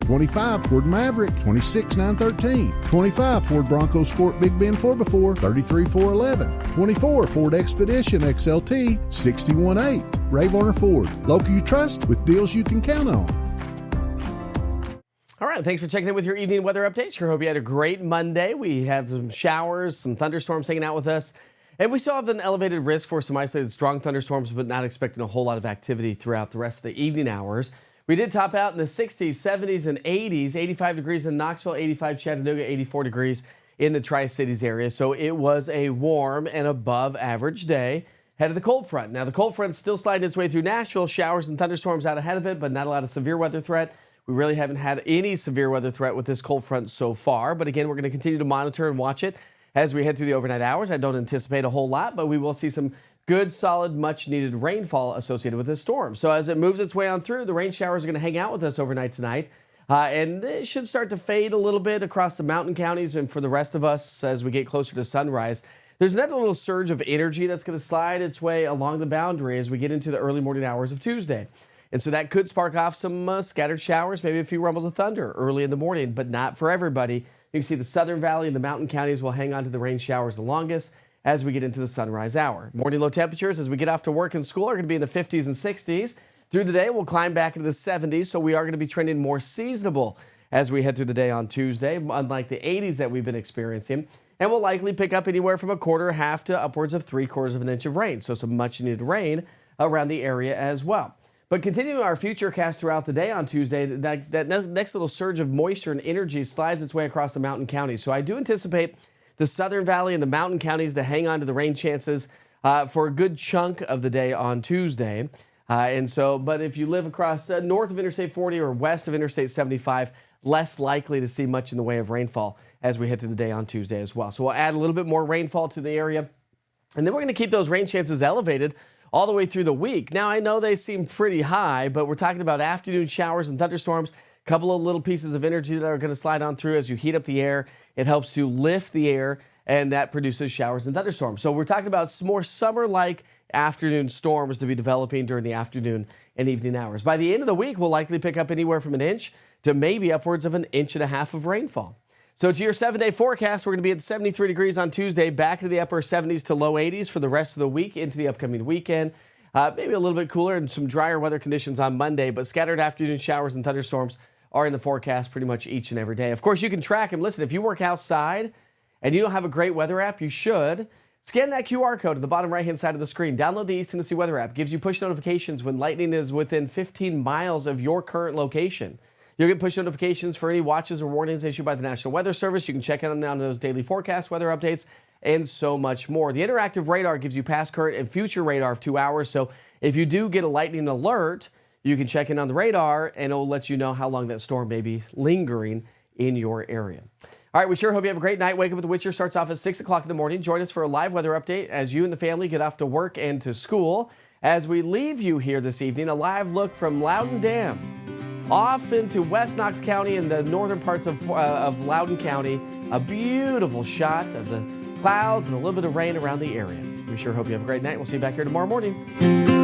25 Ford Maverick, 26,913. 25 Ford Bronco Sport Big Bend 4x4, 33,411. 24 Ford Expedition XLT, 61,800. Ray Varner Ford, local you trust with deals you can count on. All right, thanks for checking in with your evening weather update. Sure hope you had a great Monday. We had some showers, some thunderstorms hanging out with us. And we still have an elevated risk for some isolated strong thunderstorms, but not expecting a whole lot of activity throughout the rest of the evening hours. We did top out in the 60s, 70s, and 80s, 85 degrees in Knoxville, 85 Chattanooga, 84 degrees in the Tri-Cities area. So it was a warm and above average day. Head of the cold front. Now the cold front's still sliding its way through Nashville. Showers and thunderstorms out ahead of it, but not a lot of severe weather threat. We really haven't had any severe weather threat with this cold front so far. But again, we're going to continue to monitor and watch it as we head through the overnight hours. I don't anticipate a whole lot, but we will see some good, solid, much-needed rainfall associated with this storm. So as it moves its way on through, the rain showers are going to hang out with us overnight tonight. And it should start to fade a little bit across the mountain counties and for the rest of us as we get closer to sunrise. There's another little surge of energy that's going to slide its way along the boundary as we get into the early morning hours of Tuesday. And so that could spark off some scattered showers, maybe a few rumbles of thunder early in the morning, but not for everybody. You can see the Southern Valley and the mountain counties will hang on to the rain showers the longest as we get into the sunrise hour. Morning low temperatures as we get off to work and school are going to be in the 50s and 60s. Through the day, we'll climb back into the 70s, so we are going to be trending more seasonable as we head through the day on Tuesday, unlike the 80s that we've been experiencing. And we'll likely pick up anywhere from a quarter, half to upwards of 3/4 of an inch of rain, so some much needed rain around the area as well. But continuing our future cast throughout the day on Tuesday, that next little surge of moisture and energy slides its way across the mountain counties. So I do anticipate the Southern Valley and the mountain counties to hang on to the rain chances for a good chunk of the day on Tuesday. But if you live across north of Interstate 40 or west of Interstate 75, less likely to see much in the way of rainfall as we head through the day on Tuesday as well. So we'll add a little bit more rainfall to the area. And then we're going to keep those rain chances elevated all the way through the week. Now, I know they seem pretty high, but we're talking about afternoon showers and thunderstorms, a couple of little pieces of energy that are going to slide on through as you heat up the air. It helps to lift the air, and that produces showers and thunderstorms. So we're talking about more summer-like afternoon storms to be developing during the afternoon and evening hours. By the end of the week, we'll likely pick up anywhere from an inch to maybe upwards of 1.5 inches of rainfall. So to your 7-day forecast, we're going to be at 73 degrees on Tuesday, back to the upper 70s to low 80s for the rest of the week into the upcoming weekend. Maybe a little bit cooler and some drier weather conditions on Monday, but scattered afternoon showers and thunderstorms are in the forecast pretty much each and every day. Of course, you can track them. Listen, if you work outside and you don't have a great weather app, you should. Scan that QR code at the bottom right-hand side of the screen. Download the East Tennessee Weather app. Gives you push notifications when lightning is within 15 miles of your current location. You'll get push notifications for any watches or warnings issued by the National Weather Service. You can check on those daily forecast weather updates and so much more. The interactive radar gives you past, current, and future radar of 2 hours. So if you do get a lightning alert, you can check in on the radar and it'll let you know how long that storm may be lingering in your area. All right, we sure hope you have a great night. Wake Up with the Witcher starts off at 6 o'clock in the morning. Join us for a live weather update as you and the family get off to work and to school. As we leave you here this evening, a live look from Loudoun Dam off into West Knox County and the northern parts of Loudoun County. A beautiful shot of the clouds and a little bit of rain around the area. We sure hope you have a great night. We'll see you back here tomorrow morning.